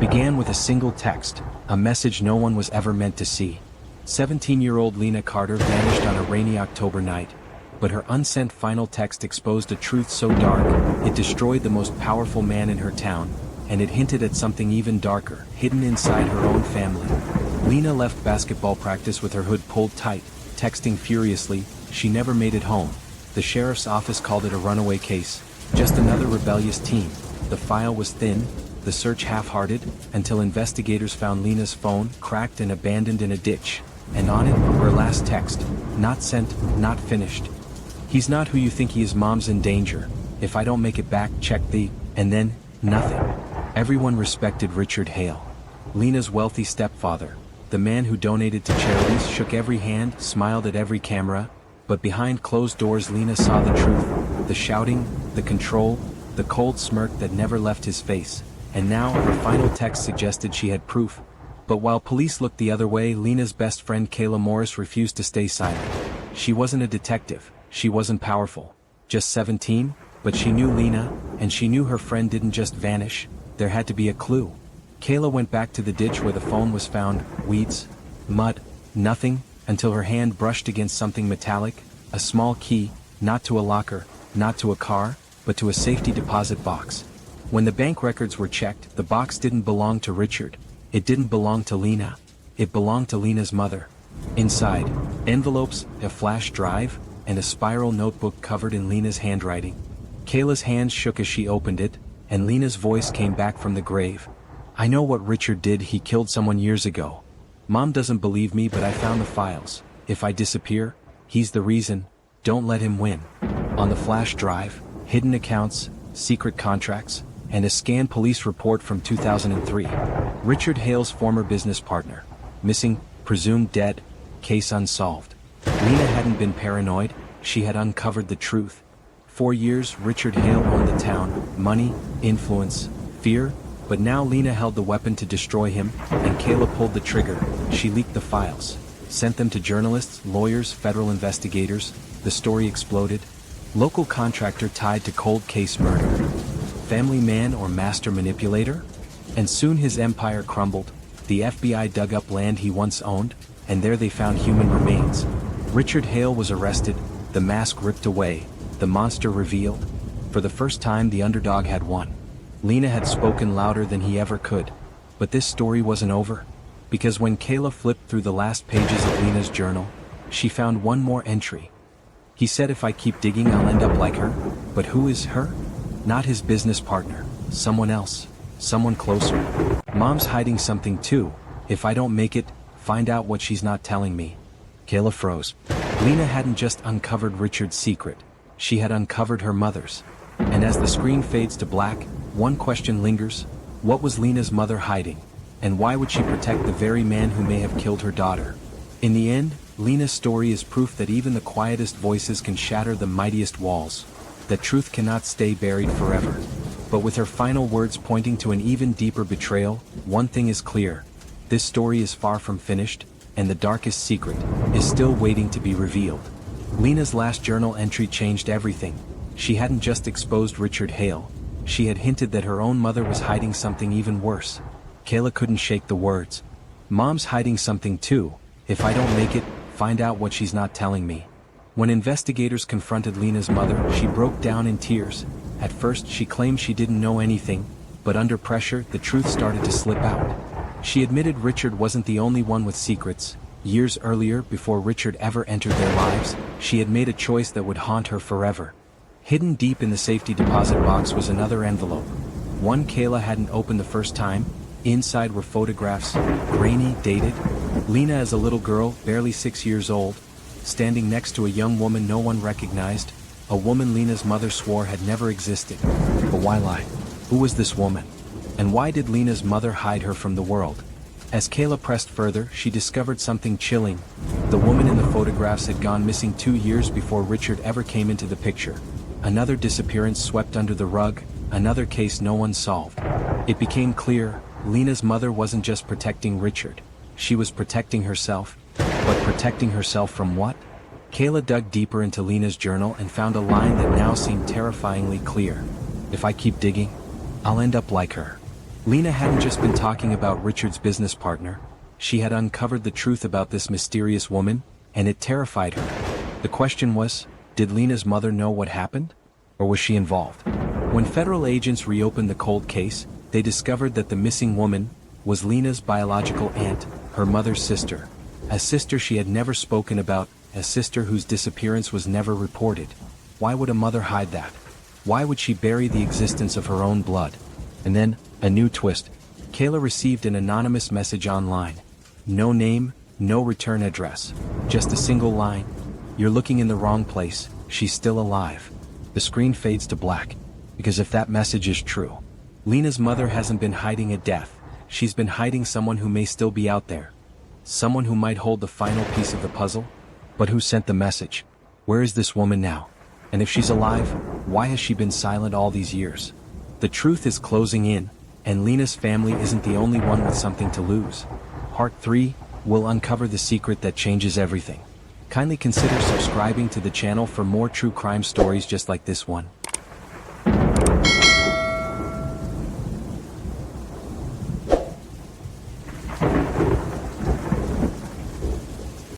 began with a single text, a message no one was ever meant to see. 17-year-old Lena Carter vanished on a rainy October night, but her unsent final text exposed a truth so dark, it destroyed the most powerful man in her town, and it hinted at something even darker, hidden inside her own family. Lena left basketball practice with her hood pulled tight, texting furiously. She never made it home. The sheriff's office called it a runaway case, just another rebellious teen. The file was thin, the search half-hearted, until investigators found Lena's phone cracked and abandoned in a ditch, and on it, her last text, not sent, not finished. He's not who you think he is. Mom's in danger. If I don't make it back, check the... And then, nothing. Everyone respected Richard Hale. Lena's wealthy stepfather, the man who donated to charities, shook every hand, smiled at every camera, but behind closed doors Lena saw the truth, the shouting, the control, the cold smirk that never left his face, and now her final text suggested she had proof. But while police looked the other way, Lena's best friend Kayla Morris refused to stay silent. She wasn't a detective, she wasn't powerful, just 17, but she knew Lena, and she knew her friend didn't just vanish, there had to be a clue. Kayla went back to the ditch where the phone was found, weeds, mud, nothing, until her hand brushed against something metallic, a small key, not to a locker, not to a car, but to a safety deposit box. When the bank records were checked, the box didn't belong to Richard. It didn't belong to Lena. It belonged to Lena's mother. Inside, envelopes, a flash drive, and a spiral notebook covered in Lena's handwriting. Kayla's hands shook as she opened it, and Lena's voice came back from the grave. I know what Richard did. He killed someone years ago. Mom doesn't believe me, but I found the files. If I disappear, he's the reason. Don't let him win. On the flash drive, hidden accounts, secret contracts, and a scanned police report from 2003. Richard Hale's former business partner. Missing, presumed dead, case unsolved. Lena hadn't been paranoid, she had uncovered the truth. For years, Richard Hale owned the town, money, influence, fear, but now Lena held the weapon to destroy him, and Kayla pulled the trigger. She leaked the files, sent them to journalists, lawyers, federal investigators. The story exploded. Local contractor tied to cold case murder. Family man or master manipulator? And soon his empire crumbled. The FBI dug up land he once owned, and there they found human remains. Richard Hale was arrested, the mask ripped away, the monster revealed. For the first time, the underdog had won. Lena had spoken louder than he ever could. But this story wasn't over. Because when Kayla flipped through the last pages of Lena's journal, she found one more entry. He said, if I keep digging, I'll end up like her. But who is her? Not his business partner. Someone else. Someone closer. Mom's hiding something too. If I don't make it, find out what she's not telling me. Kayla froze. Lena hadn't just uncovered Richard's secret. She had uncovered her mother's. And as the screen fades to black, one question lingers. What was Lena's mother hiding? And why would she protect the very man who may have killed her daughter? In the end, Lena's story is proof that even the quietest voices can shatter the mightiest walls. That truth cannot stay buried forever. But with her final words pointing to an even deeper betrayal, one thing is clear. This story is far from finished, and the darkest secret is still waiting to be revealed. Lena's last journal entry changed everything. She hadn't just exposed Richard Hale. She had hinted that her own mother was hiding something even worse. Kayla couldn't shake the words. Mom's hiding something too. If I don't make it, find out what she's not telling me. When investigators confronted Lena's mother, she broke down in tears. At first, she claimed she didn't know anything, but under pressure, the truth started to slip out. She admitted Richard wasn't the only one with secrets. Years earlier, before Richard ever entered their lives, she had made a choice that would haunt her forever. Hidden deep in the safety deposit box was another envelope. One Kayla hadn't opened the first time. Inside were photographs, grainy, dated. Lena as a little girl, barely 6 years old, standing next to a young woman no one recognized, a woman Lena's mother swore had never existed. But why lie? Who was this woman? And why did Lena's mother hide her from the world? As Kayla pressed further, she discovered something chilling. The woman in the photographs had gone missing 2 years before Richard ever came into the picture. Another disappearance swept under the rug, another case no one solved. It became clear, Lena's mother wasn't just protecting Richard. She was protecting herself. But protecting herself from what? Kayla dug deeper into Lena's journal and found a line that now seemed terrifyingly clear. If I keep digging, I'll end up like her. Lena hadn't just been talking about Richard's business partner. She had uncovered the truth about this mysterious woman, and it terrified her. The question was, did Lena's mother know what happened? Or was she involved? When federal agents reopened the cold case, they discovered that the missing woman was Lena's biological aunt, her mother's sister. A sister she had never spoken about, a sister whose disappearance was never reported. Why would a mother hide that? Why would she bury the existence of her own blood? And then, a new twist. Kayla received an anonymous message online. No name, no return address. Just a single line. You're looking in the wrong place, she's still alive. The screen fades to black. Because if that message is true, Lena's mother hasn't been hiding a death. She's been hiding someone who may still be out there. Someone who might hold the final piece of the puzzle. But who sent the message? Where is this woman now? And if she's alive, why has she been silent all these years? The truth is closing in, and Lena's family isn't the only one with something to lose. Part 3 will uncover the secret that changes everything. Kindly consider subscribing to the channel for more true crime stories just like this one.